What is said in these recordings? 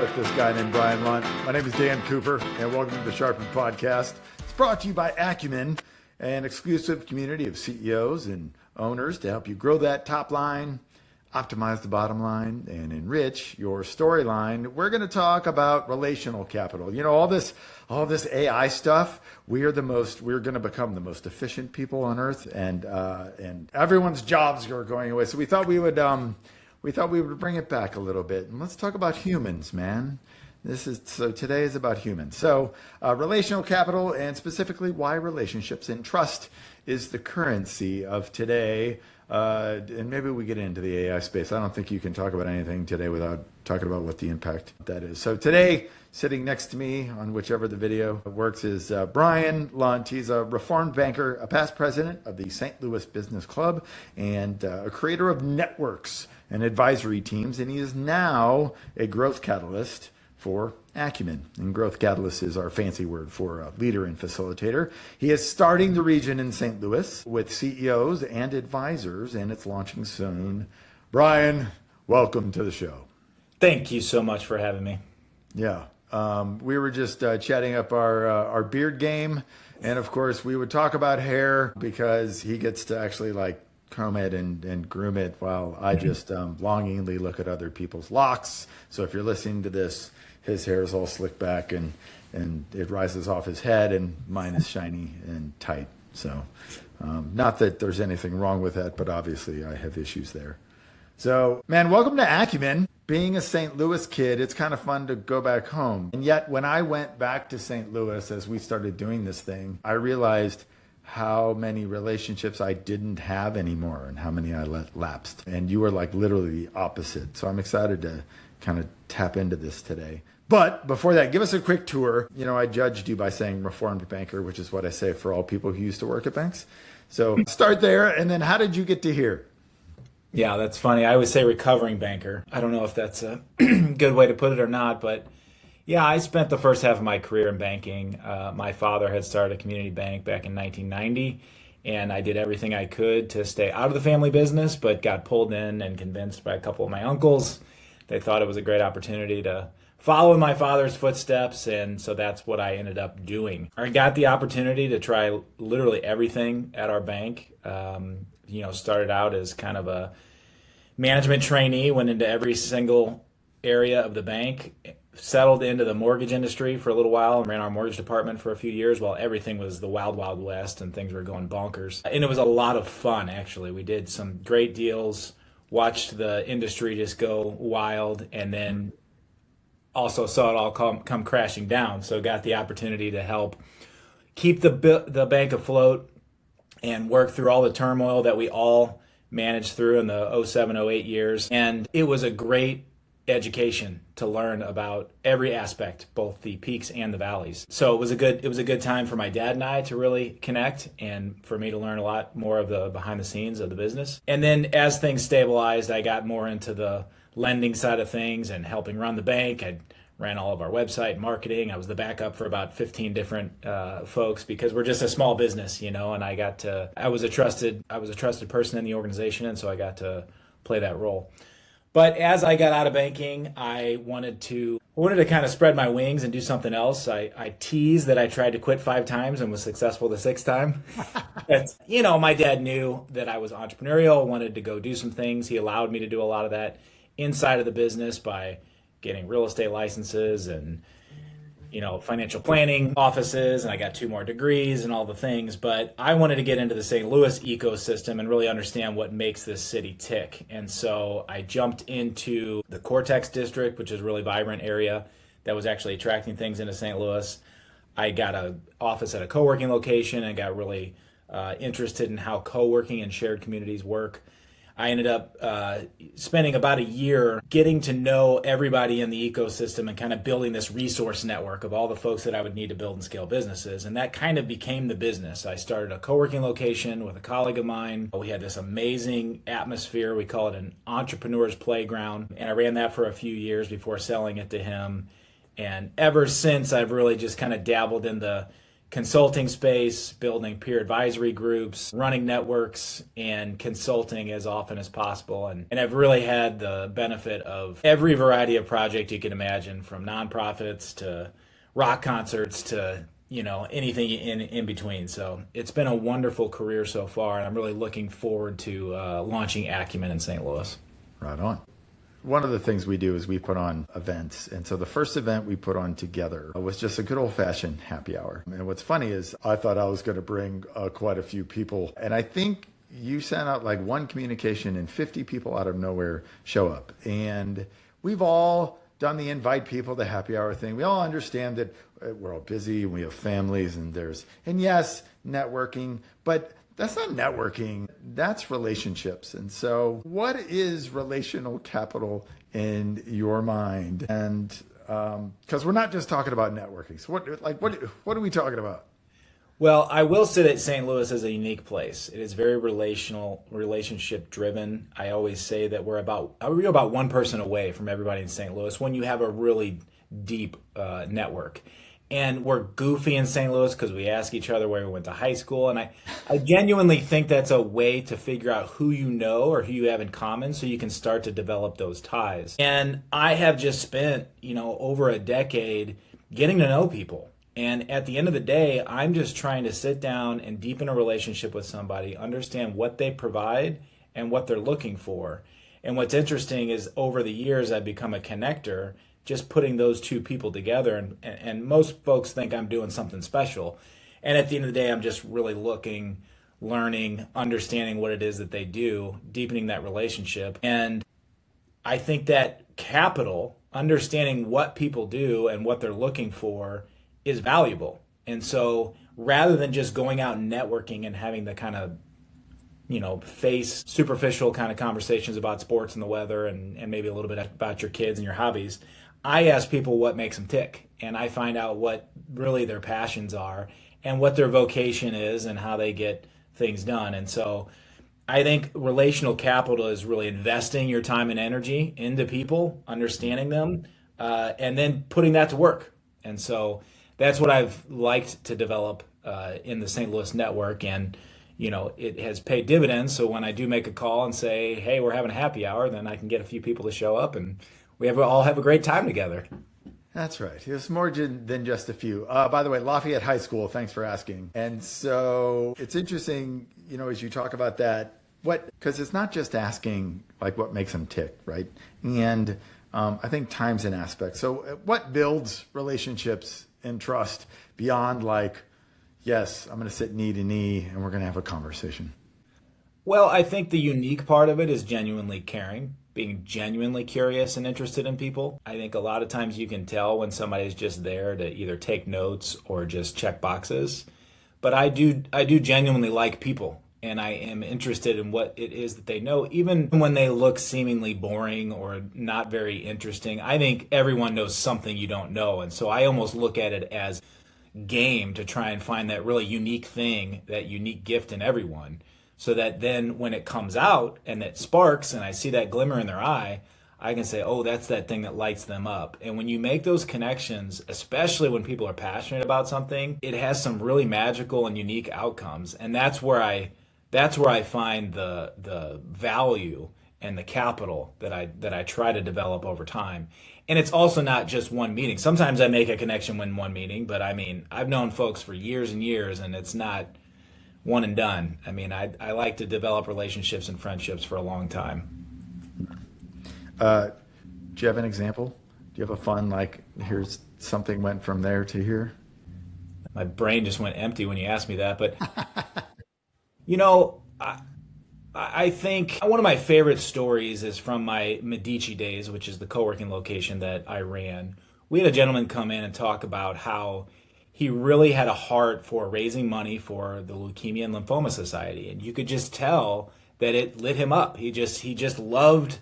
with this guy named Brian Lunt. My name is Dan Cooper, and welcome to the Sharpen Podcast. It's brought to you by Acumen, an exclusive community of CEOs and owners to help you grow that top line, optimize the bottom line, and enrich your storyline. We're going to talk about relational capital. You know, all this AI stuff. We're going to become the most efficient people on earth, and everyone's jobs are going away. So we thought we would bring it back a little bit, and let's talk about humans, man. Today is about humans. So relational capital, and specifically why relationships and trust is the currency of today. And maybe we get into the AI space. I don't think you can talk about anything today without talking about what the impact that is. So today, sitting next to me on whichever the video works is Brian Lunt. He's a reformed banker, a past president of the St. Louis Business Club, and a creator of networks and advisory teams. And he is now a growth catalyst for Acumen. And growth catalyst is our fancy word for a leader and facilitator. He is starting the region in St. Louis with CEOs and advisors, and it's launching soon. Brian, welcome to the show. Thank you so much for having me. Yeah. We were just chatting up our beard game. And of course, we would talk about hair because he gets to actually comb it and groom it while I just longingly look at other people's locks. So if you're listening to this, his hair is all slicked back and it rises off his head, and mine is shiny and tight. So not that there's anything wrong with that, but obviously I have issues there. So, man, welcome to Acumen. Being a St. Louis kid, it's kind of fun to go back home. And yet when I went back to St. Louis as we started doing this thing, I realized how many relationships I didn't have anymore and how many I let lapsed. And you were literally the opposite. So I'm excited to kind of tap into this today. But before that, give us a quick tour. You know, I judged you by saying reformed banker, which is what I say for all people who used to work at banks. So start there. And then how did you get to here? Yeah, that's funny. I always say recovering banker. I don't know if that's a good way to put it or not, but yeah, I spent the first half of my career in banking. My father had started a community bank back in 1990, and I did everything I could to stay out of the family business, but got pulled in and convinced by a couple of my uncles. They thought it was a great opportunity to follow in my father's footsteps, and so that's what I ended up doing. I got the opportunity to try literally everything at our bank. Started out as kind of a management trainee, went into every single area of the bank, settled into the mortgage industry for a little while and ran our mortgage department for a few years while everything was the wild, wild west and things were going bonkers. And it was a lot of fun, actually. We did some great deals, watched the industry just go wild, and then also saw it all come crashing down. So got the opportunity to help keep the bank afloat and work through all the turmoil that we all managed through in the 07, 08 years. And it was a great education to learn about every aspect, both the peaks and the valleys. So it was a good time for my dad and I to really connect, and for me to learn a lot more of the behind the scenes of the business. And then as things stabilized, I got more into the lending side of things and helping run the bank. I ran all of our website marketing. I was the backup for about 15 different folks because we're just a small business, and I was a trusted person in the organization, and so I got to play that role. But as I got out of banking, I wanted to kind of spread my wings and do something else. I teased that I tried to quit 5 times and was successful the 6th time. But, my dad knew that I was entrepreneurial, wanted to go do some things. He allowed me to do a lot of that inside of the business by getting real estate licenses and, financial planning offices, and I got 2 more degrees and all the things. But I wanted to get into the St. Louis ecosystem and really understand what makes this city tick. And so I jumped into the Cortex district, which is a really vibrant area that was actually attracting things into St. Louis. I got an office at a co-working location and got really interested in how co-working and shared communities work. I ended up spending about a year getting to know everybody in the ecosystem and kind of building this resource network of all the folks that I would need to build and scale businesses. And that kind of became the business. I started a co-working location with a colleague of mine. We had this amazing atmosphere. We call it an entrepreneur's playground. And I ran that for a few years before selling it to him. And ever since, I've really just kind of dabbled in the consulting space, building peer advisory groups, running networks, and consulting as often as possible. And I've really had the benefit of every variety of project you can imagine, from nonprofits to rock concerts to anything in between. So it's been a wonderful career so far, and I'm really looking forward to launching Acumen in St. Louis. Right on. One of the things we do is we put on events. And so the first event we put on together was just a good old-fashioned happy hour. And what's funny is I thought I was going to bring quite a few people. And I think you sent out like one communication and 50 people out of nowhere show up. And we've all done the invite people to happy hour thing. We all understand that we're all busy and we have families and yes, networking, but that's not networking, that's relationships. And so what is relational capital in your mind? And because we're not just talking about networking. So what are we talking about? Well, I will say that St. Louis is a unique place. It is very relational, relationship driven. I always say that we're about one person away from everybody in St. Louis when you have a really deep network. And we're goofy in St. Louis because we ask each other where we went to high school. And I genuinely think that's a way to figure out who you know or who you have in common so you can start to develop those ties. And I have just spent, over a decade getting to know people. And at the end of the day, I'm just trying to sit down and deepen a relationship with somebody, understand what they provide and what they're looking for. And what's interesting is over the years, I've become a connector, just putting those two people together. And most folks think I'm doing something special. And at the end of the day, I'm just really looking, learning, understanding what it is that they do, deepening that relationship. And I think that capital, understanding what people do and what they're looking for, is valuable. And so rather than just going out and networking and having the kind of face superficial kind of conversations about sports and the weather and maybe a little bit about your kids and your hobbies, I ask people what makes them tick, and I find out what really their passions are and what their vocation is and how they get things done. And so I think relational capital is really investing your time and energy into people, understanding them, and then putting that to work. And so that's what I've liked to develop in the St. Louis network. And it has paid dividends. So when I do make a call and say, hey, we're having a happy hour, then I can get a few people to show up and we all have a great time together. That's right. It's more than just a few. By the way, Lafayette High School, thanks for asking. And so it's interesting, as you talk about that, because it's not just asking like what makes them tick, right? And I think time's an aspect. So what builds relationships and trust beyond like, yes, I'm going to sit knee to knee and we're going to have a conversation? Well, I think the unique part of it is genuinely caring, being genuinely curious and interested in people. I think a lot of times you can tell when somebody's just there to either take notes or just check boxes. But I do genuinely like people, and I am interested in what it is that they know, even when they look seemingly boring or not very interesting. I think everyone knows something you don't know, and so I almost look at it as game to try and find that really unique thing, that unique gift in everyone, so that then when it comes out and it sparks and I see that glimmer in their eye, I can say, oh, that's that thing that lights them up. And when you make those connections, especially when people are passionate about something, it has some really magical and unique outcomes. And that's where I find the value and the capital that I try to develop over time. And it's also not just one meeting. Sometimes I make a connection in one meeting, but I mean, I've known folks for years and years, and it's not one and done. I mean, I like to develop relationships and friendships for a long time. Do you have an example? Do you have a fun, like, here's something went from there to here? My brain just went empty when you asked me that, but I think one of my favorite stories is from my Medici days, which is the co-working location that I ran. We had a gentleman come in and talk about how he really had a heart for raising money for the Leukemia and Lymphoma Society. And you could just tell that it lit him up. He just loved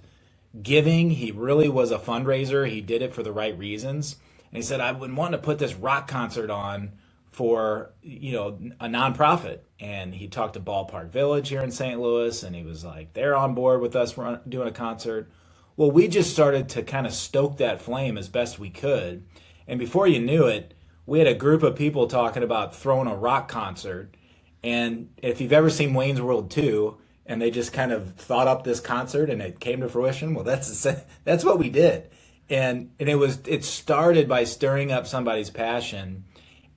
giving. He really was a fundraiser. He did it for the right reasons. And he said, I've been wanting to put this rock concert on for, a nonprofit. And he talked to Ballpark Village here in St. Louis, and he was like, they're on board with us doing a concert. Well, we just started to kind of stoke that flame as best we could. And before you knew it, we had a group of people talking about throwing a rock concert. And if you've ever seen Wayne's World 2, and they just kind of thought up this concert and it came to fruition, well, that's what we did. And it started by stirring up somebody's passion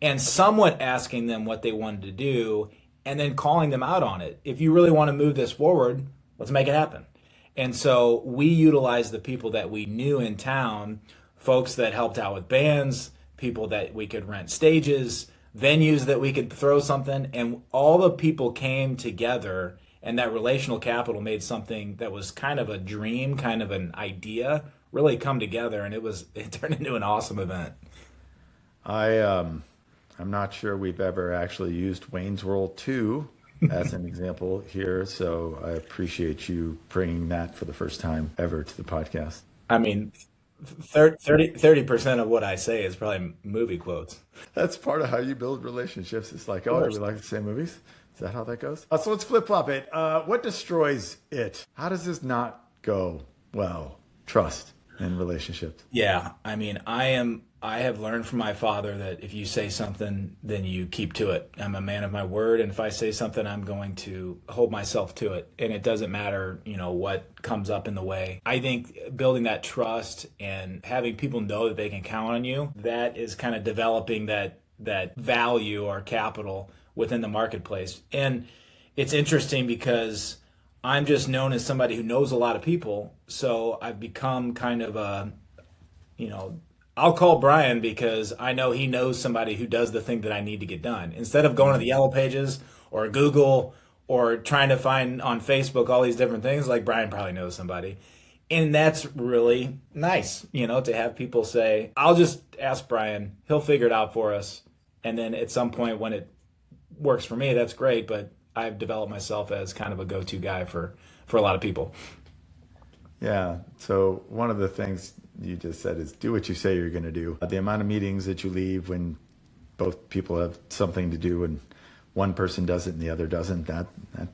and somewhat asking them what they wanted to do and then calling them out on it. If you really want to move this forward, let's make it happen. And so we utilized the people that we knew in town, folks that helped out with bands, people that we could rent stages, venues that we could throw something, and all the people came together, and that relational capital made something that was kind of a dream, kind of an idea, really come together, and it turned into an awesome event. I'm not sure we've ever actually used Wayne's World 2 as an example here, so I appreciate you bringing that for the first time ever to the podcast. I mean, 30% of what I say is probably movie quotes. That's part of how you build relationships. It's like, oh, do we like the same movies? Is that how that goes? So let's flip flop it. What destroys it? How does this not go well? Trust in relationships. Yeah, I mean, I have learned from my father that if you say something, then you keep to it. I'm a man of my word, and if I say something, I'm going to hold myself to it. And it doesn't matter, what comes up in the way. I think building that trust and having people know that they can count on you, that is kind of developing that value or capital within the marketplace. And it's interesting because I'm just known as somebody who knows a lot of people. So I've become kind of I'll call Brian because I know he knows somebody who does the thing that I need to get done. Instead of going to the Yellow Pages or Google or trying to find on Facebook all these different things, like Brian probably knows somebody. And that's really nice, to have people say, I'll just ask Brian, he'll figure it out for us. And then at some point when it works for me, that's great. But I've developed myself as kind of a go-to guy for a lot of people. Yeah. So one of the things you just said is do what you say you're going to do. The amount of meetings that you leave when both people have something to do and one person does it and the other doesn't, that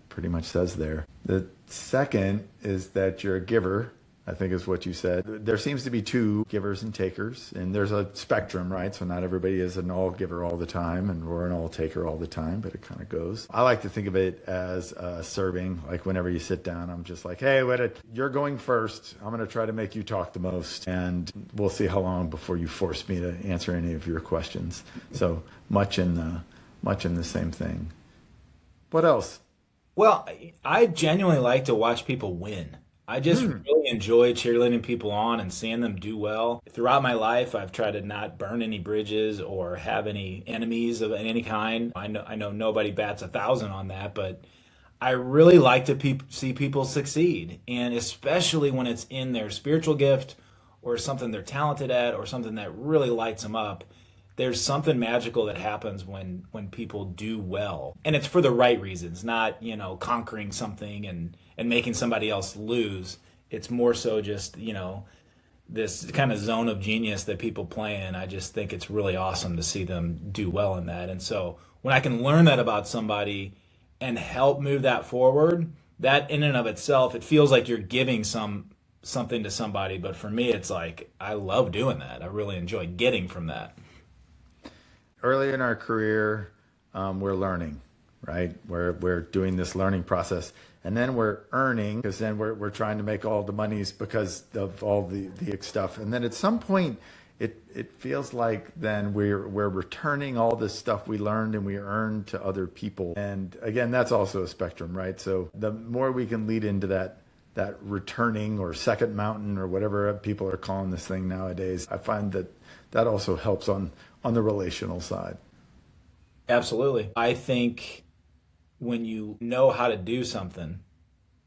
pretty much says there. The second is that you're a giver, I think is what you said. There seems to be two givers and takers, and there's a spectrum, right? So not everybody is an all giver all the time, and we're an all taker all the time, but it kind of goes. I like to think of it as serving. Like whenever you sit down, I'm just like, hey, you're going first. I'm going to try to make you talk the most, and we'll see how long before you force me to answer any of your questions. So much in the same thing. What else? Well, I genuinely like to watch people win. I just really enjoy cheerleading people on and seeing them do well. Throughout my life, I've tried to not burn any bridges or have any enemies of any kind. I know nobody bats 1,000 on that, but I really like to see people succeed, and especially when it's in their spiritual gift or something they're talented at or something that really lights them up. There's something magical that happens when people do well. And it's for the right reasons, not, conquering something and making somebody else lose. It's more so just, this kind of zone of genius that people play in. I just think it's really awesome to see them do well in that. And so when I can learn that about somebody and help move that forward, that in and of itself, it feels like you're giving something to somebody. But for me, it's like, I love doing that. I really enjoy getting from that. Early in our career, we're learning, right? We're doing this learning process, and then we're earning because then we're trying to make all the monies because of all the stuff. And then at some point, it feels like then we're returning all this stuff we learned and we earned to other people. And again, that's also a spectrum, right? So the more we can lead into that returning or second mountain or whatever people are calling this thing nowadays, I find that also helps on the relational side. Absolutely. I think when you know how to do something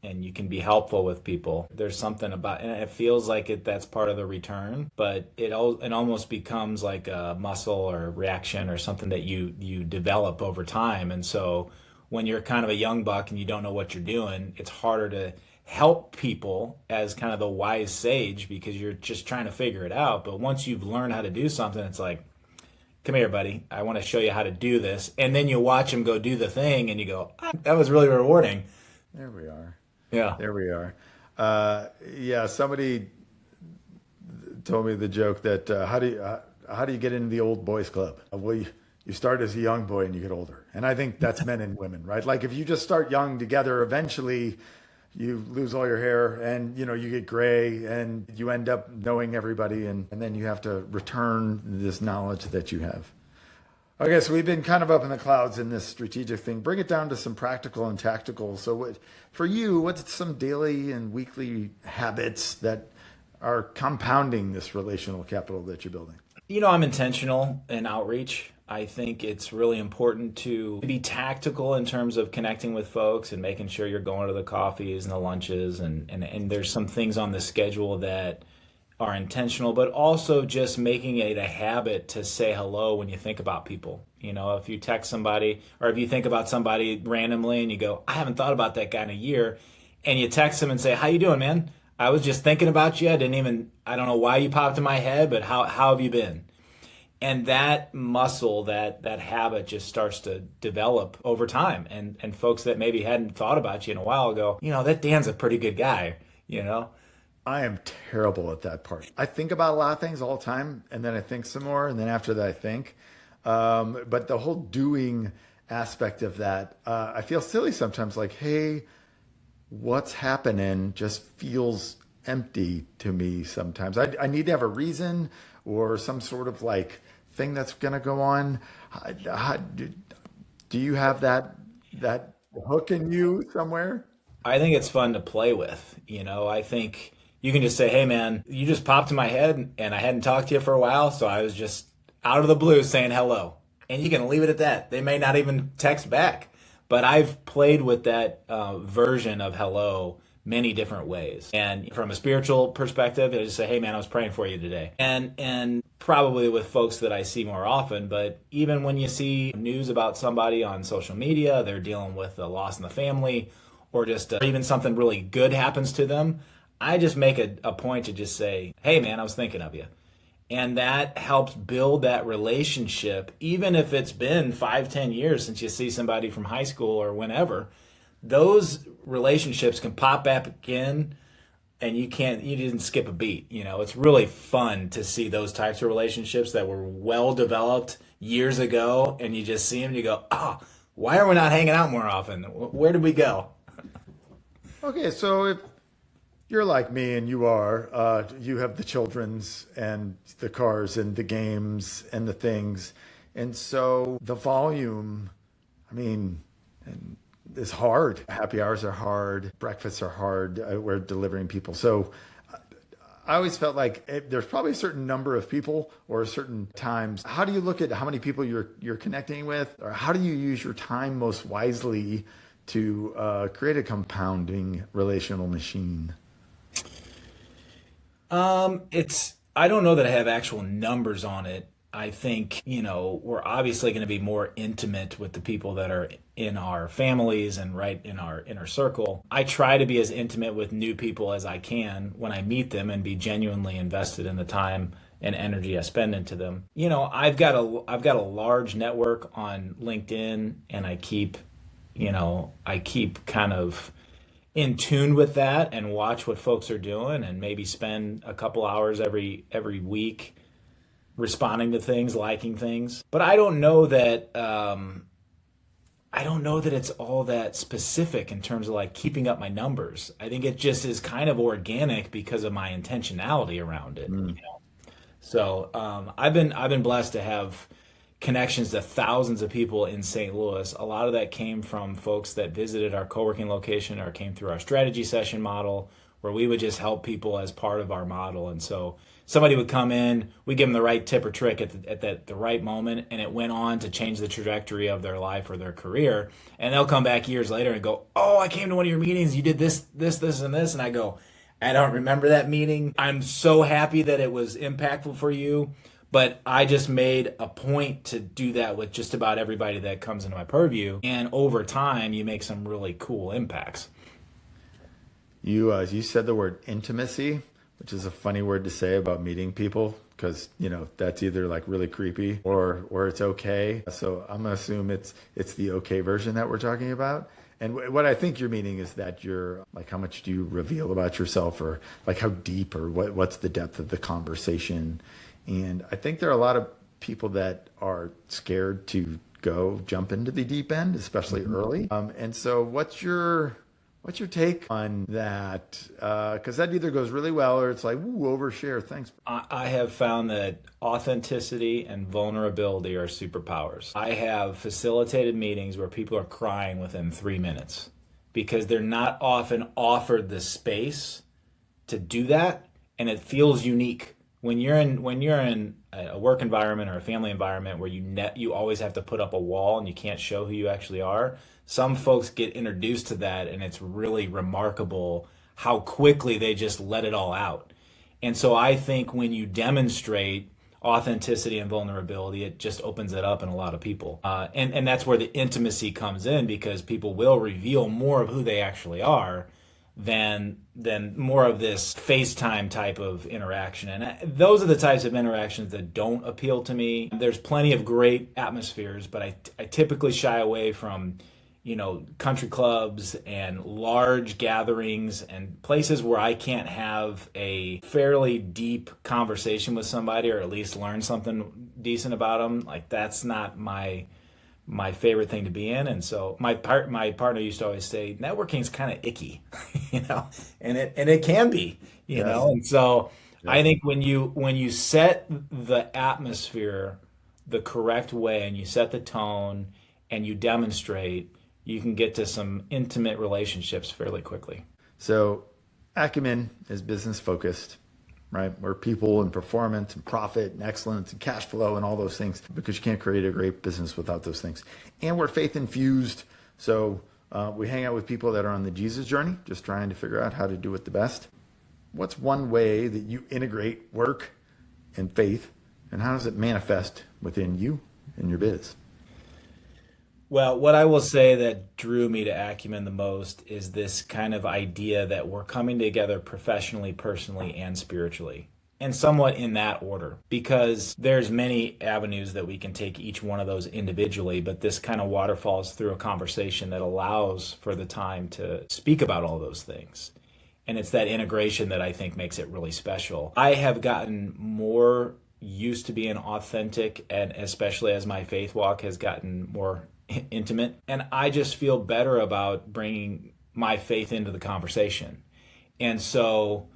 and you can be helpful with people, there's something about, and it feels like that's part of the return, but it almost becomes like a muscle or reaction or something that you develop over time. And so when you're kind of a young buck and you don't know what you're doing, it's harder to help people as kind of the wise sage because you're just trying to figure it out. But once you've learned how to do something, it's like, come here, buddy. I want to show you how to do this. And then you watch them go do the thing and you go, that was really rewarding. There we are. Yeah. There we are. Yeah, somebody told me the joke that how do you get into the old boys club? Well, you start as a young boy and you get older. And I think that's men and women, right? Like if you just start young together, eventually you lose all your hair and you get gray and you end up knowing everybody and then you have to return this knowledge that you have. Okay, so we've been kind of up in the clouds in this strategic thing. Bring it down to some practical and tactical. So for you, what's some daily and weekly habits that are compounding this relational capital that you're building? I'm intentional in outreach. I think it's really important to be tactical in terms of connecting with folks and making sure you're going to the coffees and the lunches and there's some things on the schedule that are intentional, but also just making it a habit to say hello when you think about people. If you text somebody or if you think about somebody randomly and you go, I haven't thought about that guy in a year, and you text them and say, how you doing, man? I was just thinking about you. I don't know why you popped in my head, but how have you been? And that muscle, that habit just starts to develop over time. And folks that maybe hadn't thought about you in a while go, that Dan's a pretty good guy, I am terrible at that part. I think about a lot of things all the time, and then I think some more, and then after that I think. But the whole doing aspect of that, I feel silly sometimes, like, hey, what's happening just feels empty to me sometimes. I need to have a reason or some sort of like thing that's going to go on. Do you have that hook in you somewhere? I think it's fun to play with. I think you can just say, hey, man, you just popped in my head and I hadn't talked to you for a while. So I was just out of the blue saying hello. And you can leave it at that. They may not even text back. But I've played with that version of hello many different ways. And from a spiritual perspective, I just say, hey, man, I was praying for you today. And probably with folks that I see more often, but even when you see news about somebody on social media, they're dealing with a loss in the family, or just even something really good happens to them, I just make a point to just say, hey, man, I was thinking of you. And that helps build that relationship, even if it's been 5-10 years since you see somebody from high school or whenever. Those relationships can pop back again, and you didn't skip a beat. It's really fun to see those types of relationships that were well developed years ago, and you just see them and you go, why are we not hanging out more often? Where did we go? Okay, so if you're like me and you have the children's and the cars and the games and the things. And so the volume, is hard. Happy hours are hard. Breakfasts are hard. We're delivering people. So I always felt like there's probably a certain number of people or certain times. How do you look at how many people you're connecting with? Or how do you use your time most wisely to create a compounding relational machine? I don't know that I have actual numbers on it. I think, we're obviously going to be more intimate with the people that are in our families and right in our inner circle. I try to be as intimate with new people as I can when I meet them and be genuinely invested in the time and energy I spend into them. I've got a large network on LinkedIn, and I keep kind of in tune with that and watch what folks are doing, and maybe spend a couple hours every week responding to things, liking things. But I don't know that it's all that specific in terms of like keeping up my numbers. I think it just is kind of organic because of my intentionality around it. So I've been blessed to have connections to thousands of people in St. Louis. A lot of that came from folks that visited our co-working location or came through our strategy session model, where we would just help people as part of our model. And so somebody would come in, we give them the right tip or trick at the right moment, and it went on to change the trajectory of their life or their career. And they'll come back years later and go, oh, I came to one of your meetings, you did this, and this. And I go, I don't remember that meeting. I'm so happy that it was impactful for you. But I just made a point to do that with just about everybody that comes into my purview. And over time, you make some really cool impacts. You said the word intimacy, which is a funny word to say about meeting people, because that's either like really creepy or it's okay. So I'm gonna assume it's the okay version that we're talking about. And what I think you're meaning is that you're like, how much do you reveal about yourself, or like how deep, or what's the depth of the conversation? And I think there are a lot of people that are scared to jump into the deep end, especially early. And so what's your take on that? Because that either goes really well or it's like, ooh, overshare. Thanks. I have found that authenticity and vulnerability are superpowers. I have facilitated meetings where people are crying within 3 minutes because they're not often offered the space to do that, and it feels unique. When you're in a work environment or a family environment where you always have to put up a wall and you can't show who you actually are, some folks get introduced to that, and it's really remarkable how quickly they just let it all out. And so I think when you demonstrate authenticity and vulnerability, it just opens it up in a lot of people. And that's where the intimacy comes in, because people will reveal more of who they actually are than more of this FaceTime type of interaction. And those are the types of interactions that don't appeal to me. There's plenty of great atmospheres, but I typically shy away from country clubs and large gatherings and places where I can't have a fairly deep conversation with somebody, or at least learn something decent about them. Like, that's not my favorite thing to be in. And so my partner used to always say, networking is kind of icky, and it can be, Yes. And so I think when you set the atmosphere the correct way and you set the tone and you demonstrate, you can get to some intimate relationships fairly quickly. So Acumen is business focused, right? We're people and performance and profit and excellence and cash flow and all those things, because you can't create a great business without those things. And we're faith infused. So we hang out with people that are on the Jesus journey, just trying to figure out how to do it the best. What's one way that you integrate work and faith, and how does it manifest within you and your biz? Well, what I will say that drew me to Acumen the most is this kind of idea that we're coming together professionally, personally, and spiritually, and somewhat in that order, because there's many avenues that we can take each one of those individually, but this kind of waterfalls through a conversation that allows for the time to speak about all those things. And it's that integration that I think makes it really special. I have gotten more used to being authentic, and especially as my faith walk has gotten more intimate, and I just feel better about bringing my faith into the conversation. And so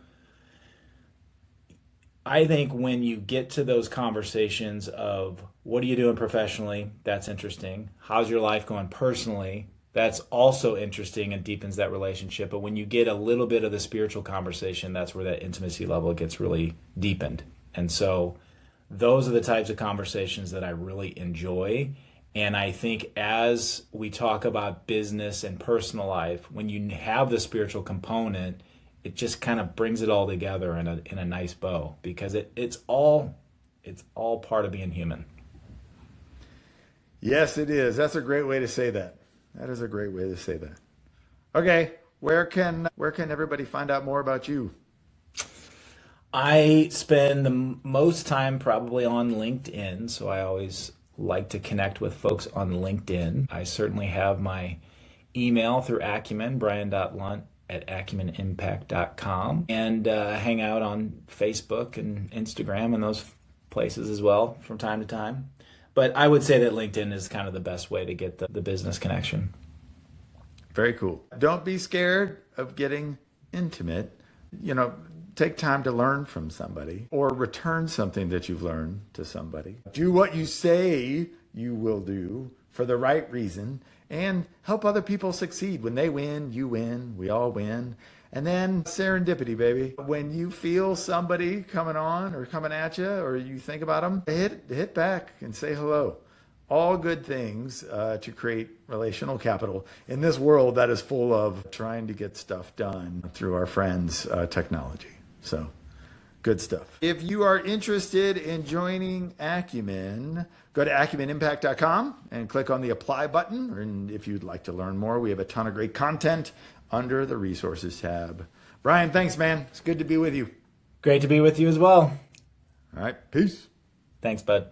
I think when you get to those conversations of what are you doing professionally, that's interesting. How's your life going personally? That's also interesting and deepens that relationship. But when you get a little bit of the spiritual conversation, that's where that intimacy level gets really deepened. And so those are the types of conversations that I really enjoy. And I think as we talk about business and personal life, when you have the spiritual component, it just kind of brings it all together in a nice bow, because it's all part of being human. Yes, it is. That's a great way to say that. That is a great way to say that. Okay, where can everybody find out more about you? I spend the most time probably on LinkedIn, so I always like to connect with folks on LinkedIn. I certainly have my email through Acumen, brian.lunt@acumenimpact.com, and hang out on Facebook and Instagram and those places as well from time to time. But I would say that LinkedIn is kind of the best way to get the business connection. Very cool. Don't be scared of getting intimate. Take time to learn from somebody, or return something that you've learned to somebody. Do what you say you will do for the right reason, and help other people succeed. When they win, you win, we all win. And then serendipity, baby. When you feel somebody coming on or coming at you, or you think about them, hit back and say hello. All good things to create relational capital in this world that is full of trying to get stuff done through our friends' technology. So, good stuff. If you are interested in joining Acumen, go to acumenimpact.com and click on the apply button. And if you'd like to learn more, we have a ton of great content under the resources tab. Brian, thanks, man. It's good to be with you. Great to be with you as well. All right. Peace. Thanks, bud.